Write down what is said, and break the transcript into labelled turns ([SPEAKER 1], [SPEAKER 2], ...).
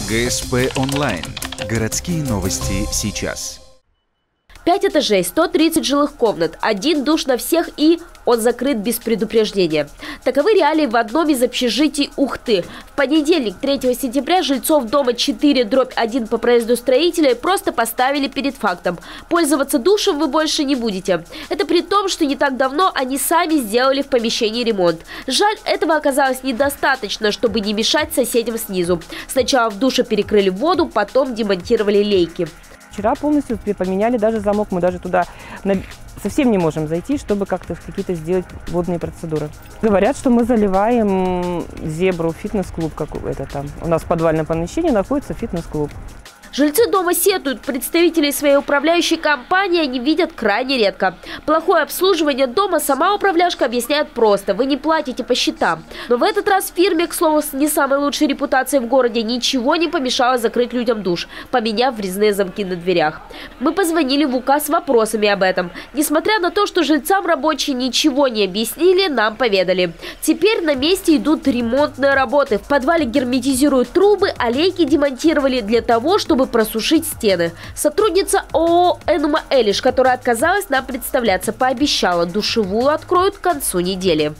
[SPEAKER 1] ГСП онлайн. Городские новости сейчас.
[SPEAKER 2] 5 этажей, 130 жилых комнат, один душ на всех и он закрыт без предупреждения. Таковы реалии в одном из общежитий Ухты. В понедельник, 3 сентября, жильцов дома 4/1 по проезду строителя просто поставили перед фактом. Пользоваться душем вы больше не будете. Это при том, что не так давно они сами сделали в помещении ремонт. Жаль, этого оказалось недостаточно, чтобы не мешать соседям снизу. Сначала в душе перекрыли воду, потом демонтировали лейки.
[SPEAKER 3] Вчера полностью поменяли даже замок, мы даже туда совсем не можем зайти, чтобы как-то какие-то сделать водные процедуры. Говорят, что мы заливаем зебру, фитнес-клуб какой-то там. У нас в подвальном помещении находится фитнес-клуб.
[SPEAKER 2] Жильцы дома сетуют, представителей своей управляющей компании они видят крайне редко. Плохое обслуживание дома сама управляшка объясняет просто: вы не платите по счетам. Но в этот раз фирме, к слову, с не самой лучшей репутацией в городе, ничего не помешало закрыть людям душ, поменяв врезные замки на дверях. Мы позвонили в УК с вопросами об этом. Несмотря на то, что жильцам рабочие ничего не объяснили, нам поведали. Теперь на месте идут ремонтные работы. В подвале герметизируют трубы, а лейки демонтировали для того, чтобы просушить стены. Сотрудница ООО «Энума Элиш», которая отказалась нам представляться, пообещала, душевую откроют к концу недели.